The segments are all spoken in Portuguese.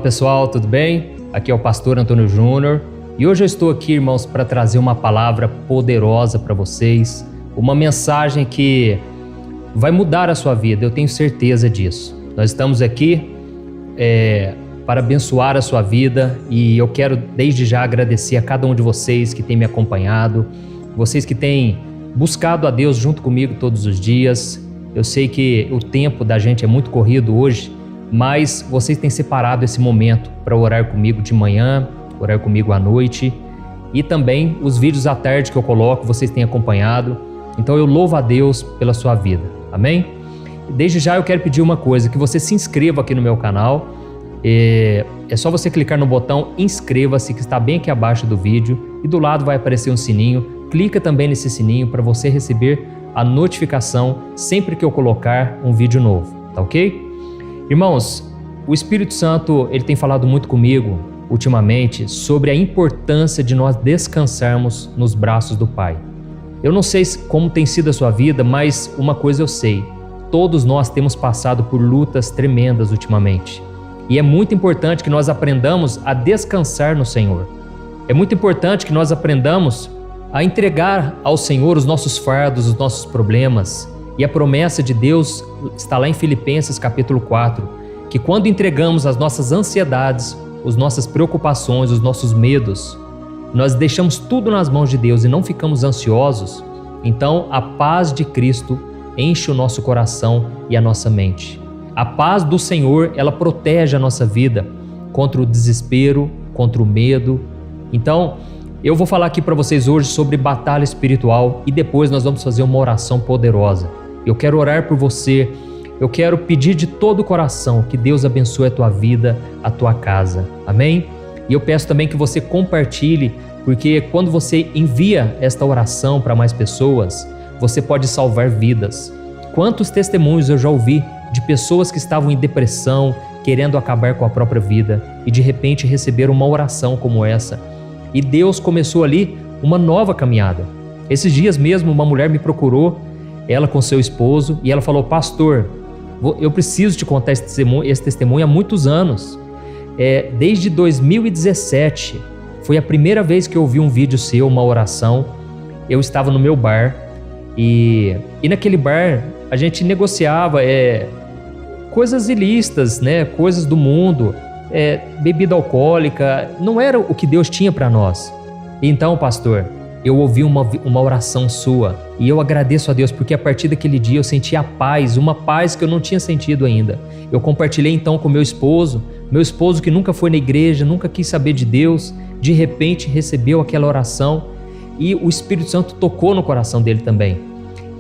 pessoal, tudo bem? Aqui é o pastor Antônio Júnior e hoje eu estou aqui, irmãos, para trazer uma palavra poderosa para vocês, uma mensagem que vai mudar a sua vida, eu tenho certeza disso. Nós estamos aqui para abençoar a sua vida e eu quero desde já agradecer a cada um de vocês que tem me acompanhado, vocês que têm buscado a Deus junto comigo todos os dias. Eu sei que o tempo da gente é muito corrido hoje, mas vocês têm separado esse momento para orar comigo de manhã, orar comigo à noite e também os vídeos à tarde que eu coloco, vocês têm acompanhado. Então eu louvo a Deus pela sua vida, amém? Desde já eu quero pedir uma coisa, que você se inscreva aqui no meu canal. É só você clicar no botão inscreva-se, que está bem aqui abaixo do vídeo e do lado vai aparecer um sininho. Clica também nesse sininho para você receber a notificação sempre que eu colocar um vídeo novo, tá ok? Irmãos, o Espírito Santo ele tem falado muito comigo ultimamente sobre a importância de nós descansarmos nos braços do Pai. Eu não sei como tem sido a sua vida, mas uma coisa eu sei, todos nós temos passado por lutas tremendas ultimamente. E é muito importante que nós aprendamos a descansar no Senhor. É muito importante que nós aprendamos a entregar ao Senhor os nossos fardos, os nossos problemas. E a promessa de Deus está lá em Filipenses capítulo 4, que quando entregamos as nossas ansiedades, as nossas preocupações, os nossos medos, nós deixamos tudo nas mãos de Deus e não ficamos ansiosos, então a paz de Cristo enche o nosso coração e a nossa mente. A paz do Senhor, ela protege a nossa vida contra o desespero, contra o medo. Então, eu vou falar aqui para vocês hoje sobre batalha espiritual e depois nós vamos fazer uma oração poderosa. Eu quero orar por você, eu quero pedir de todo o coração que Deus abençoe a tua vida, a tua casa, amém? E eu peço também que você compartilhe, porque quando você envia esta oração para mais pessoas, você pode salvar vidas. Quantos testemunhos eu já ouvi de pessoas que estavam em depressão, querendo acabar com a própria vida e de repente receberam uma oração como essa. E Deus começou ali uma nova caminhada. Esses dias mesmo uma mulher me procurou, ela com seu esposo, e ela falou: pastor, eu preciso te contar esse testemunho há muitos anos. Desde 2017, foi a primeira vez que eu ouvi um vídeo seu, uma oração. Eu estava no meu bar e naquele bar a gente negociava coisas ilícitas, né? Coisas do mundo, bebida alcoólica, não era o que Deus tinha para nós. Então, pastor, eu ouvi uma oração sua e eu agradeço a Deus porque a partir daquele dia eu senti a paz, uma paz que eu não tinha sentido ainda. Eu compartilhei então com meu esposo que nunca foi na igreja, nunca quis saber de Deus, de repente recebeu aquela oração e o Espírito Santo tocou no coração dele também.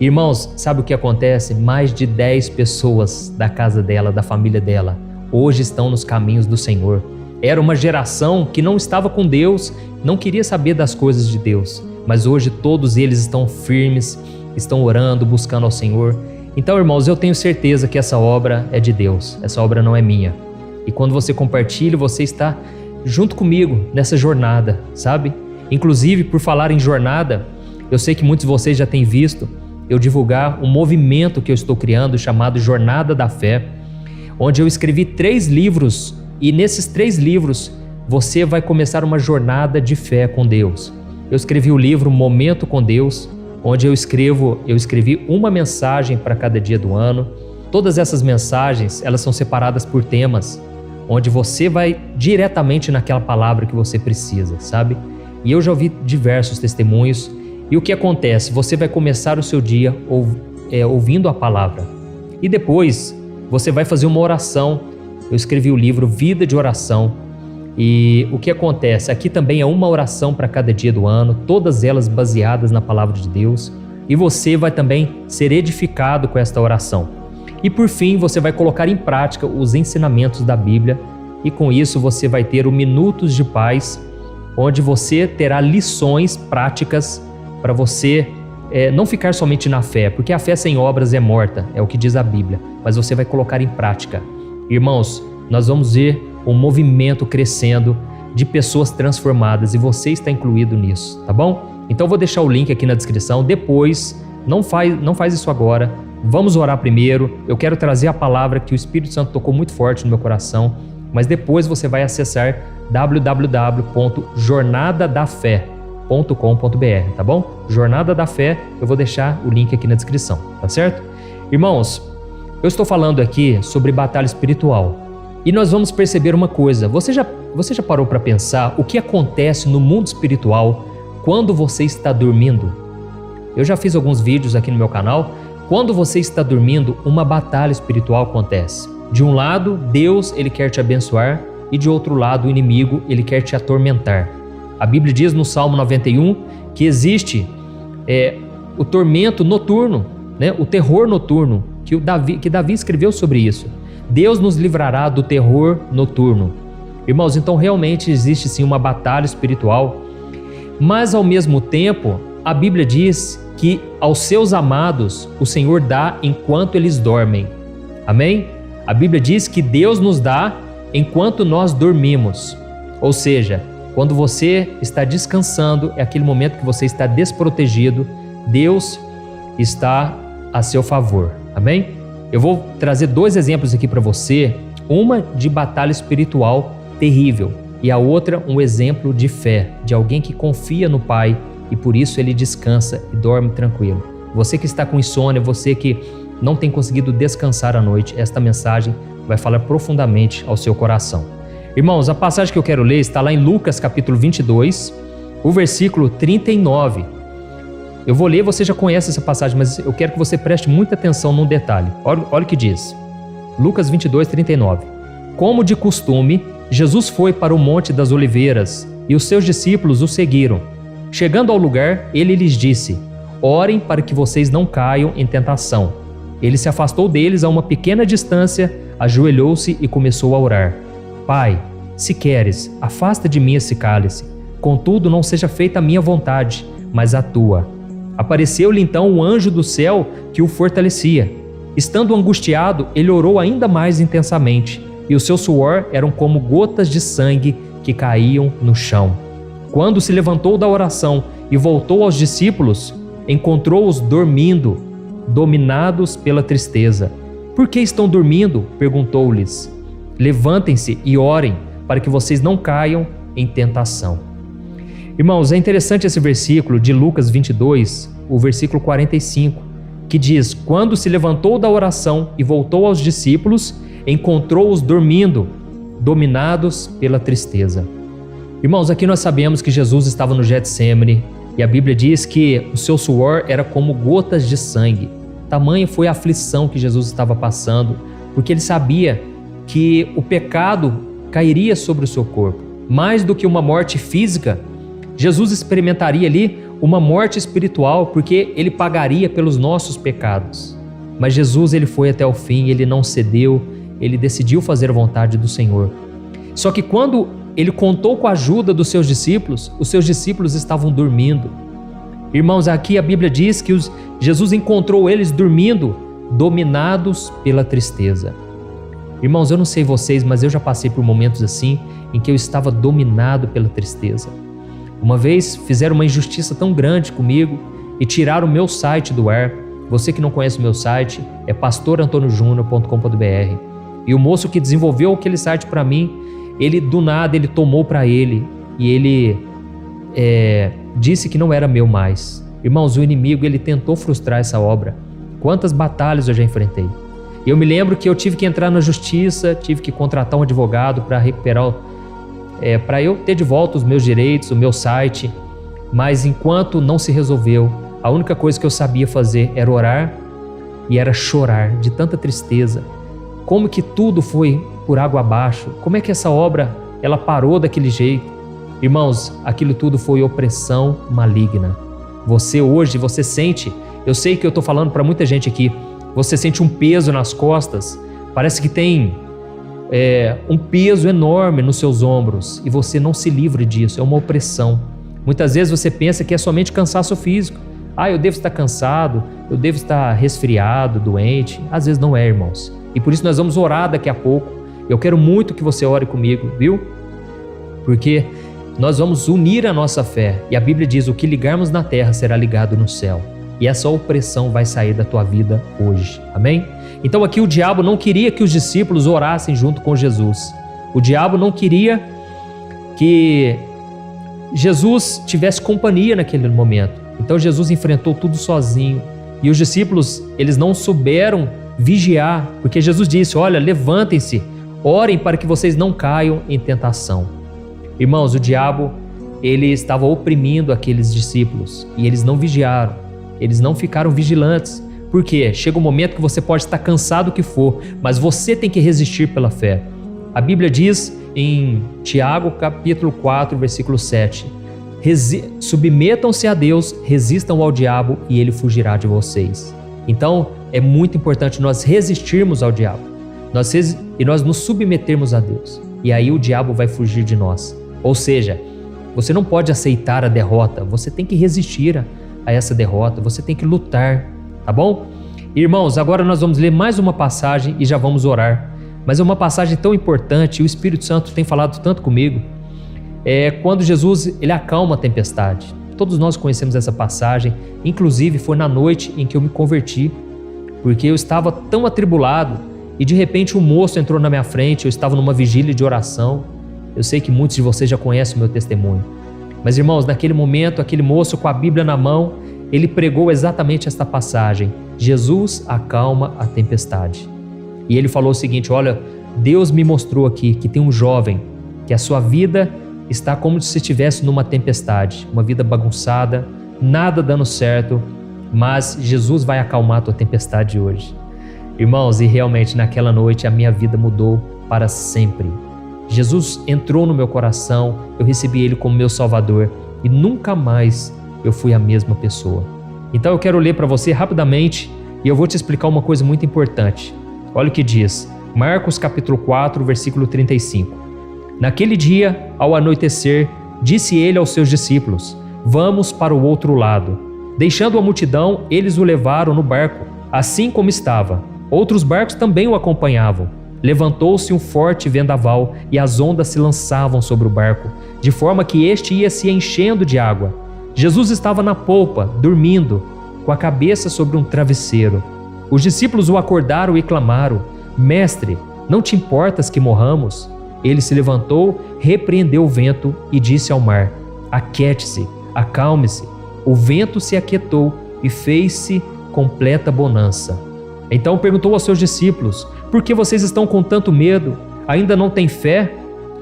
Irmãos, sabe o que acontece? Mais de 10 pessoas da casa dela, da família dela, hoje estão nos caminhos do Senhor. Era uma geração que não estava com Deus, não queria saber das coisas de Deus, mas hoje todos eles estão firmes, estão orando, buscando ao Senhor. Então, irmãos, eu tenho certeza que essa obra é de Deus, essa obra não é minha. E quando você compartilha, você está junto comigo nessa jornada, sabe? Inclusive, por falar em jornada, eu sei que muitos de vocês já têm visto eu divulgar um movimento que eu estou criando chamado Jornada da Fé, onde eu escrevi 3 livros e nesses 3 livros você vai começar uma jornada de fé com Deus. Eu escrevi o livro Momento com Deus, onde eu escrevi uma mensagem para cada dia do ano. Todas essas mensagens, elas são separadas por temas, onde você vai diretamente naquela palavra que você precisa, sabe? E eu já ouvi diversos testemunhos. E o que acontece? Você vai começar o seu dia ouvindo a palavra. E depois você vai fazer uma oração. Eu escrevi o livro Vida de Oração. E o que acontece? Aqui também é uma oração para cada dia do ano, todas elas baseadas na palavra de Deus. E você vai também ser edificado com esta oração. E por fim, você vai colocar em prática os ensinamentos da Bíblia. E com isso você vai ter o Minutos de Paz, onde você terá lições práticas para você não ficar somente na fé, porque a fé sem obras é morta, é o que diz a Bíblia, mas você vai colocar em prática. Irmãos, nós vamos ver um movimento crescendo de pessoas transformadas e você está incluído nisso, tá bom? Então eu vou deixar o link aqui na descrição, depois, não faz isso agora, vamos orar primeiro. Eu quero trazer a palavra que o Espírito Santo tocou muito forte no meu coração mas depois você vai acessar www.jornadadafé.com.br, tá bom? Jornada da Fé, eu vou deixar o link aqui na descrição, tá certo? Irmãos, eu estou falando aqui sobre batalha espiritual e nós vamos perceber uma coisa. Você já parou para pensar o que acontece no mundo espiritual quando você está dormindo? Eu já fiz alguns vídeos aqui no meu canal. Quando você está dormindo, uma batalha espiritual acontece. De um lado, Deus, ele quer te abençoar, e de outro lado, o inimigo, ele quer te atormentar. A Bíblia diz no Salmo 91 que existe o tormento noturno, né? O terror noturno, que Davi escreveu sobre isso. Deus nos livrará do terror noturno. Irmãos, então realmente existe sim uma batalha espiritual, mas ao mesmo tempo, a Bíblia diz que aos seus amados o Senhor dá enquanto eles dormem. Amém? A Bíblia diz que Deus nos dá enquanto nós dormimos. Ou seja, quando você está descansando, é aquele momento que você está desprotegido, Deus está a seu favor. Amém? Eu vou trazer 2 exemplos aqui para você, uma de batalha espiritual terrível e a outra um exemplo de fé, de alguém que confia no Pai e por isso ele descansa e dorme tranquilo. Você que está com insônia, você que não tem conseguido descansar à noite, esta mensagem vai falar profundamente ao seu coração. Irmãos, a passagem que eu quero ler está lá em Lucas capítulo 22, o versículo 39. Eu vou ler, você já conhece essa passagem, mas eu quero que você preste muita atenção num detalhe. Olha o que diz. Lucas 22, 39. Como de costume, Jesus foi para o Monte das Oliveiras e os seus discípulos o seguiram. Chegando ao lugar, ele lhes disse: orem para que vocês não caiam em tentação. Ele se afastou deles a uma pequena distância, ajoelhou-se e começou a orar. Pai, se queres, afasta de mim esse cálice. Contudo, não seja feita a minha vontade, mas a tua. Apareceu-lhe então um anjo do céu que o fortalecia. Estando angustiado, ele orou ainda mais intensamente, e o seu suor eram como gotas de sangue que caíam no chão. Quando se levantou da oração e voltou aos discípulos, encontrou-os dormindo, dominados pela tristeza. Por que estão dormindo? Perguntou-lhes. Levantem-se e orem, para que vocês não caiam em tentação. Irmãos, é interessante esse versículo de Lucas 22, o versículo 45, que diz: quando se levantou da oração e voltou aos discípulos, encontrou-os dormindo, dominados pela tristeza. Irmãos, aqui nós sabemos que Jesus estava no Getsêmani e a Bíblia diz que o seu suor era como gotas de sangue. Tamanha foi a aflição que Jesus estava passando, porque ele sabia que o pecado cairia sobre o seu corpo. Mais do que uma morte física, Jesus experimentaria ali uma morte espiritual, porque ele pagaria pelos nossos pecados. Mas Jesus, ele foi até o fim, ele não cedeu, ele decidiu fazer a vontade do Senhor. Só que quando ele contou com a ajuda dos seus discípulos, os seus discípulos estavam dormindo. Irmãos, aqui a Bíblia diz que Jesus encontrou eles dormindo, dominados pela tristeza. Irmãos, eu não sei vocês, mas eu já passei por momentos assim, em que eu estava dominado pela tristeza. Uma vez fizeram uma injustiça tão grande comigo e tiraram o meu site do ar. Você que não conhece o meu site, é pastorantonojunior.com.br. E o moço que desenvolveu aquele site para mim, ele do nada, ele tomou para ele e ele disse que não era meu mais. Irmãos, o inimigo, ele tentou frustrar essa obra. Quantas batalhas eu já enfrentei. Eu me lembro que eu tive que entrar na justiça, tive que contratar um advogado para recuperar, para eu ter de volta os meus direitos, o meu site. Mas enquanto não se resolveu, a única coisa que eu sabia fazer era orar e era chorar de tanta tristeza. Como que tudo foi por água abaixo? Como é que essa obra ela parou daquele jeito? Irmãos, aquilo tudo foi opressão maligna. Você hoje, você sente, eu sei que eu estou falando para muita gente aqui, você sente um peso nas costas, parece que tem um peso enorme nos seus ombros e você não se livra disso, é uma opressão. Muitas vezes você pensa que é somente cansaço físico. Eu devo estar cansado, eu devo estar resfriado, doente. Às vezes não é, irmãos. E por isso nós vamos orar daqui a pouco. Eu quero muito que você ore comigo, viu? Porque nós vamos unir a nossa fé. E a Bíblia diz: o que ligarmos na terra será ligado no céu. E essa opressão vai sair da tua vida hoje. Amém? Então aqui o diabo não queria que os discípulos orassem junto com Jesus. O diabo não queria que Jesus tivesse companhia naquele momento. Então Jesus enfrentou tudo sozinho. E os discípulos, eles não souberam vigiar, porque Jesus disse: olha, levantem-se, orem para que vocês não caiam em tentação. Irmãos, o diabo, ele estava oprimindo aqueles discípulos e eles não vigiaram, eles não ficaram vigilantes. Por quê? Chega um momento que você pode estar cansado o que for, mas você tem que resistir pela fé. A Bíblia diz em Tiago capítulo 4, versículo 7, submetam-se a Deus, resistam ao diabo e ele fugirá de vocês. Então é muito importante nós resistirmos ao diabo e nós nos submetermos a Deus, e aí o diabo vai fugir de nós. Ou seja, você não pode aceitar a derrota, você tem que resistir a essa derrota, você tem que lutar, tá bom? Irmãos, agora nós vamos ler mais uma passagem e já vamos orar, mas é uma passagem tão importante, o Espírito Santo tem falado tanto comigo. É quando Jesus, ele acalma a tempestade. Todos nós conhecemos essa passagem, inclusive foi na noite em que eu me converti, porque eu estava tão atribulado e de repente um moço entrou na minha frente, eu estava numa vigília de oração. Eu sei que muitos de vocês já conhecem o meu testemunho, mas irmãos, naquele momento, aquele moço com a Bíblia na mão, ele pregou exatamente esta passagem: Jesus acalma a tempestade. E ele falou o seguinte: olha, Deus me mostrou aqui que tem um jovem, que a sua vida está como se estivesse numa tempestade, uma vida bagunçada, nada dando certo, mas Jesus vai acalmar a tua tempestade hoje. Irmãos, e realmente naquela noite a minha vida mudou para sempre. Jesus entrou no meu coração, eu recebi Ele como meu Salvador e nunca mais eu fui a mesma pessoa. Então eu quero ler para você rapidamente e eu vou te explicar uma coisa muito importante. Olha o que diz, Marcos capítulo 4, versículo 35. Naquele dia, ao anoitecer, disse ele aos seus discípulos: vamos para o outro lado. Deixando a multidão, eles o levaram no barco, assim como estava. Outros barcos também o acompanhavam. Levantou-se um forte vendaval e as ondas se lançavam sobre o barco, de forma que este ia se enchendo de água. Jesus estava na polpa, dormindo, com a cabeça sobre um travesseiro. Os discípulos o acordaram e clamaram: Mestre, não te importas que morramos? Ele se levantou, repreendeu o vento e disse ao mar: Aquiete-se, acalme-se. O vento se aquietou e fez-se completa bonança. Então perguntou aos seus discípulos: por que vocês estão com tanto medo? Ainda não têm fé?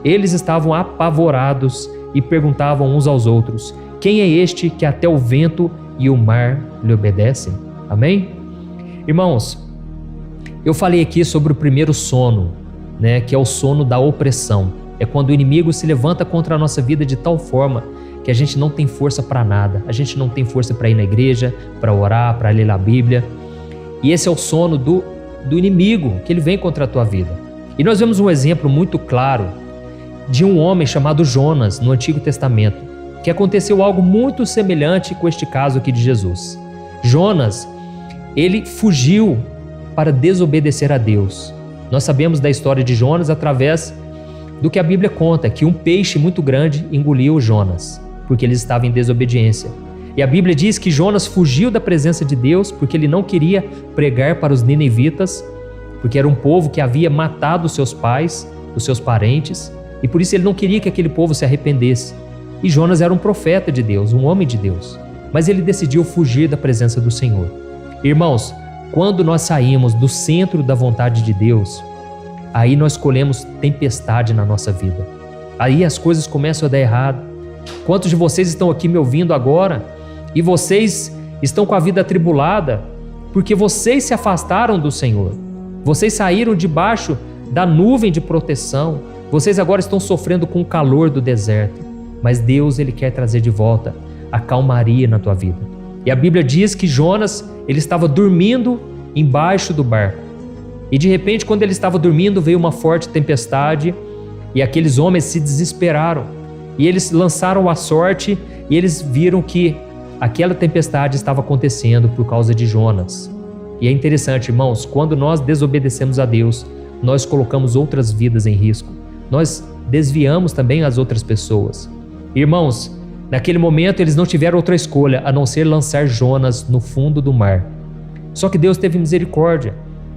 Eles estavam apavorados e perguntavam uns aos outros: quem é este que até o vento e o mar lhe obedecem? Amém? Irmãos, eu falei aqui sobre o primeiro sono, que é o sono da opressão. É quando o inimigo se levanta contra a nossa vida de tal forma que a gente não tem força para nada. A gente não tem força para ir na igreja, para orar, para ler a Bíblia. E esse é o sono do inimigo, que ele vem contra a tua vida. E nós vemos um exemplo muito claro de um homem chamado Jonas no Antigo Testamento, que aconteceu algo muito semelhante com este caso aqui de Jesus. Jonas, ele fugiu para desobedecer a Deus. Nós sabemos da história de Jonas através do que a Bíblia conta, que um peixe muito grande engoliu Jonas, porque ele estava em desobediência. E a Bíblia diz que Jonas fugiu da presença de Deus porque ele não queria pregar para os ninivitas, porque era um povo que havia matado os seus pais, os seus parentes, e por isso ele não queria que aquele povo se arrependesse. E Jonas era um profeta de Deus, um homem de Deus, mas ele decidiu fugir da presença do Senhor. Irmãos, quando nós saímos do centro da vontade de Deus, aí nós colhemos tempestade na nossa vida. Aí as coisas começam a dar errado. Quantos de vocês estão aqui me ouvindo agora e vocês estão com a vida atribulada porque vocês se afastaram do Senhor? Vocês saíram debaixo da nuvem de proteção. Vocês agora estão sofrendo com o calor do deserto. Mas Deus, Ele quer trazer de volta a calmaria na tua vida. E a Bíblia diz que Jonas, ele estava dormindo embaixo do barco. E de repente, quando ele estava dormindo, veio uma forte tempestade e aqueles homens se desesperaram. E eles lançaram a sorte e eles viram que aquela tempestade estava acontecendo por causa de Jonas. E é interessante, irmãos, quando nós desobedecemos a Deus, nós colocamos outras vidas em risco. Nós desviamos também as outras pessoas. Irmãos, naquele momento eles não tiveram outra escolha a não ser lançar Jonas no fundo do mar. Só que Deus teve misericórdia.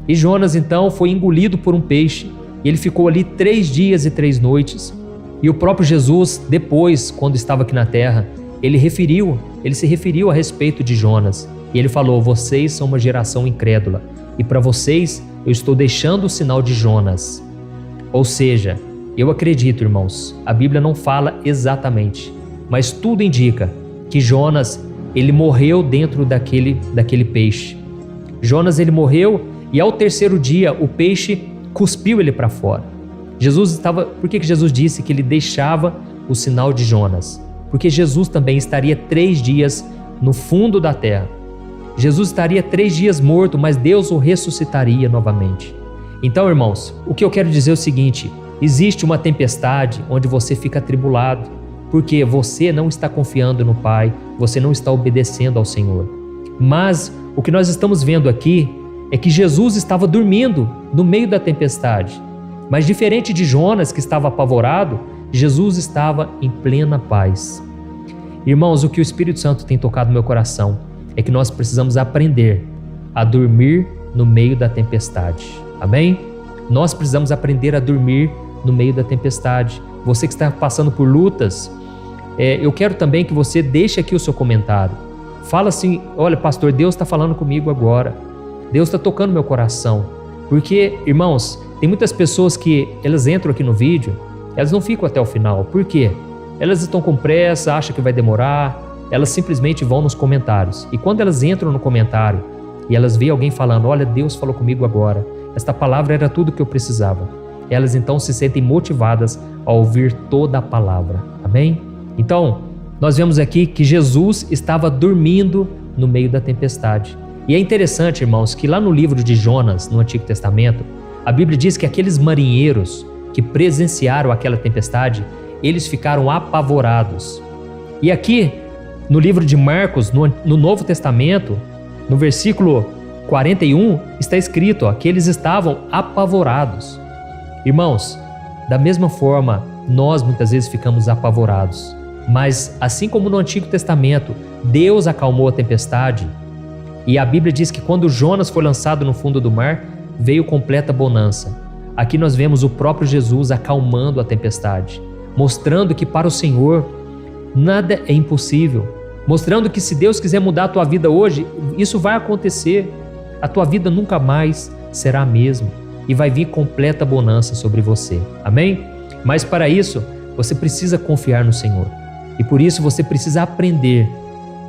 E Jonas então foi engolido por um peixe. e ele ficou ali 3 dias e 3 noites. E o próprio Jesus, depois, quando estava aqui na terra, ele se referiu a respeito de Jonas. E ele falou: vocês são uma geração incrédula, e para vocês eu estou deixando o sinal de Jonas. Ou seja, eu acredito, irmãos, a Bíblia não fala exatamente, mas tudo indica que Jonas, ele morreu dentro daquele peixe. Jonas, ele morreu, e ao 3º dia o peixe cuspiu ele para fora. Por que Jesus disse que ele deixava o sinal de Jonas? Porque Jesus também estaria 3 dias no fundo da terra. Jesus estaria 3 dias morto, mas Deus o ressuscitaria novamente. Então, irmãos, o que eu quero dizer é o seguinte: existe uma tempestade onde você fica atribulado, porque você não está confiando no Pai, você não está obedecendo ao Senhor. Mas o que nós estamos vendo aqui é que Jesus estava dormindo no meio da tempestade. Mas diferente de Jonas, que estava apavorado, Jesus estava em plena paz. Irmãos, o que o Espírito Santo tem tocado no meu coração é que nós precisamos aprender a dormir no meio da tempestade. Amém? Nós precisamos aprender a dormir no meio da tempestade. Você que está passando por lutas, eu quero também que você deixe aqui o seu comentário. Fala assim: olha, pastor, Deus está falando comigo agora. Deus está tocando meu coração. Porque, irmãos, tem muitas pessoas que elas entram aqui no vídeo, elas não ficam até o final. Por quê? Elas estão com pressa, acham que vai demorar, elas simplesmente vão nos comentários. E quando elas entram no comentário e elas veem alguém falando: olha, Deus falou comigo agora, esta palavra era tudo que eu precisava, elas então se sentem motivadas a ouvir toda a palavra. Amém? Então, nós vemos aqui que Jesus estava dormindo no meio da tempestade. E é interessante, irmãos, que lá no livro de Jonas, no Antigo Testamento, a Bíblia diz que aqueles marinheiros que presenciaram aquela tempestade, eles ficaram apavorados. E aqui, no livro de Marcos, no Novo Testamento, no versículo 41, está escrito que eles estavam apavorados. Irmãos, da mesma forma, nós muitas vezes ficamos apavorados. Mas assim como no Antigo Testamento, Deus acalmou a tempestade, e a Bíblia diz que quando Jonas foi lançado no fundo do mar, veio completa bonança. Aqui nós vemos o próprio Jesus acalmando a tempestade, mostrando que para o Senhor nada é impossível, mostrando que se Deus quiser mudar a tua vida hoje, isso vai acontecer. A tua vida nunca mais será a mesma e vai vir completa bonança sobre você. Amém? Mas para isso, você precisa confiar no Senhor. E por isso você precisa aprender.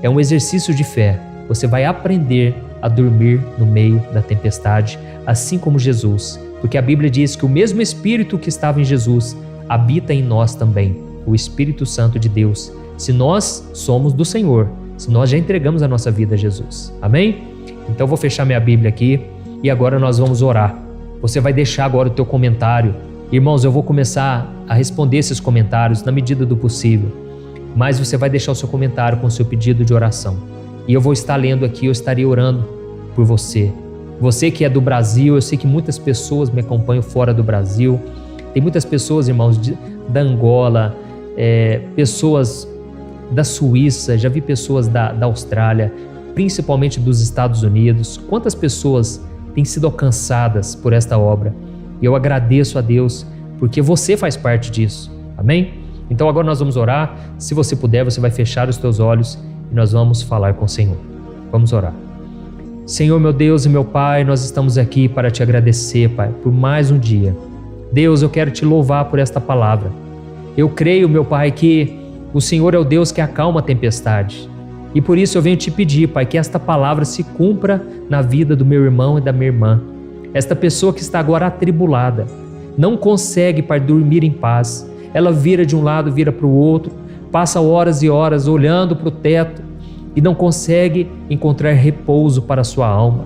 É um exercício de fé. Você vai aprender a dormir no meio da tempestade, assim como Jesus. Porque a Bíblia diz que o mesmo Espírito que estava em Jesus habita em nós também, o Espírito Santo de Deus. Se nós somos do Senhor, se nós já entregamos a nossa vida a Jesus. Amém? Então eu vou fechar minha Bíblia aqui e agora nós vamos orar. Você vai deixar agora o teu comentário. Irmãos, eu vou começar a responder esses comentários na medida do possível. Mas você vai deixar o seu comentário com o seu pedido de oração. E eu vou estar lendo aqui, eu estarei orando por você. Você que é do Brasil, eu sei que muitas pessoas me acompanham fora do Brasil. Tem muitas pessoas, irmãos, da Angola, pessoas da Suíça, já vi pessoas da Austrália, principalmente dos Estados Unidos. Quantas pessoas têm sido alcançadas por esta obra? E eu agradeço a Deus, porque você faz parte disso. Amém? Então agora nós vamos orar. Se você puder, você vai fechar os teus olhos e nós vamos falar com o Senhor. Vamos orar. Senhor, meu Deus e meu Pai, nós estamos aqui para te agradecer, Pai, por mais um dia. Deus, eu quero te louvar por esta palavra. Eu creio, meu Pai, que o Senhor é o Deus que acalma a tempestade. E por isso eu venho te pedir, Pai, que esta palavra se cumpra na vida do meu irmão e da minha irmã. Esta pessoa que está agora atribulada, não consegue, Pai, dormir em paz. Ela vira de um lado, vira para o outro, passa horas e horas olhando para o teto e não consegue encontrar repouso para a sua alma.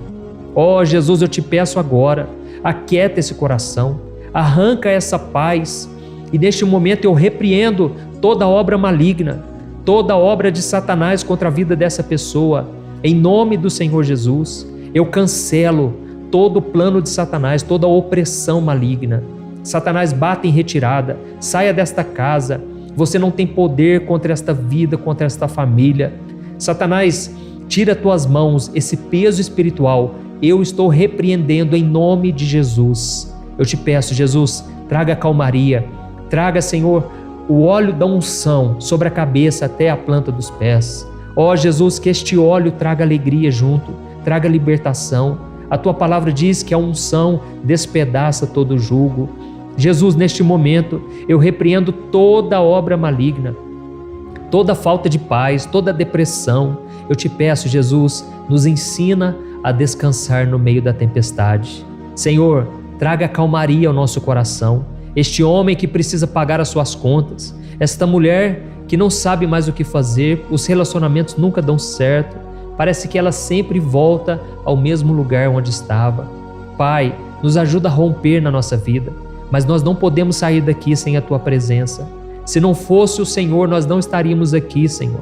Ó Jesus, eu te peço agora, aquieta esse coração, arranca essa paz e neste momento eu repreendo toda obra maligna, toda obra de Satanás contra a vida dessa pessoa. Em nome do Senhor Jesus, eu cancelo todo o plano de Satanás, toda a opressão maligna. Satanás, bate em retirada, saia desta casa, você não tem poder contra esta vida, contra esta família. Satanás, tira tuas mãos esse peso espiritual, eu estou repreendendo em nome de Jesus. Eu te peço, Jesus, traga calmaria, traga, Senhor, o óleo da unção sobre a cabeça até a planta dos pés. Ó Jesus, que este óleo traga alegria junto, traga libertação. A tua palavra diz que a unção despedaça todo jugo. Jesus, neste momento, eu repreendo toda obra maligna, toda falta de paz, toda depressão. Eu te peço, Jesus, nos ensina a descansar no meio da tempestade. Senhor, traga calmaria ao nosso coração. Este homem que precisa pagar as suas contas, esta mulher que não sabe mais o que fazer, os relacionamentos nunca dão certo, parece que ela sempre volta ao mesmo lugar onde estava. Pai, nos ajuda a romper na nossa vida, mas nós não podemos sair daqui sem a Tua presença. Se não fosse o Senhor, nós não estaríamos aqui, Senhor.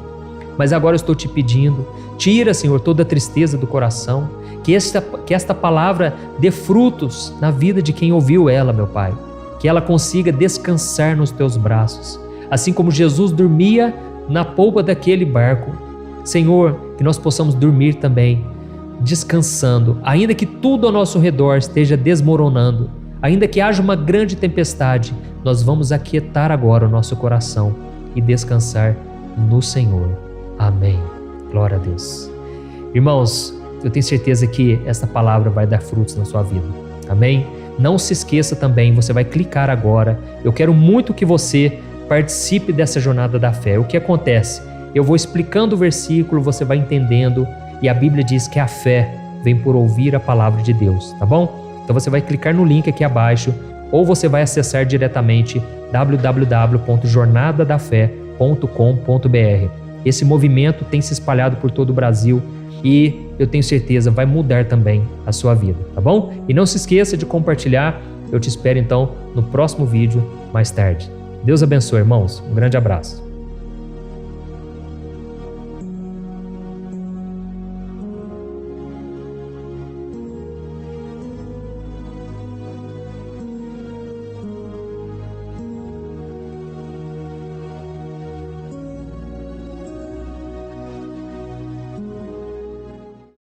Mas agora eu estou te pedindo, tira, Senhor, toda a tristeza do coração, que esta palavra dê frutos na vida de quem ouviu ela, meu Pai, que ela consiga descansar nos Teus braços, assim como Jesus dormia na polpa daquele barco. Senhor, que nós possamos dormir também, descansando, ainda que tudo ao nosso redor esteja desmoronando, ainda que haja uma grande tempestade, nós vamos aquietar agora o nosso coração e descansar no Senhor. Amém. Glória a Deus. Irmãos, eu tenho certeza que esta palavra vai dar frutos na sua vida. Amém? Não se esqueça também, você vai clicar agora. Eu quero muito que você participe dessa jornada da fé. O que acontece? Eu vou explicando o versículo, você vai entendendo, e a Bíblia diz que a fé vem por ouvir a palavra de Deus, tá bom? Então você vai clicar no link aqui abaixo, ou você vai acessar diretamente www.jornadadafé.com.br. Esse movimento tem se espalhado por todo o Brasil e eu tenho certeza vai mudar também a sua vida, tá bom? E não se esqueça de compartilhar. Eu te espero então no próximo vídeo mais tarde. Deus abençoe, irmãos. Um grande abraço.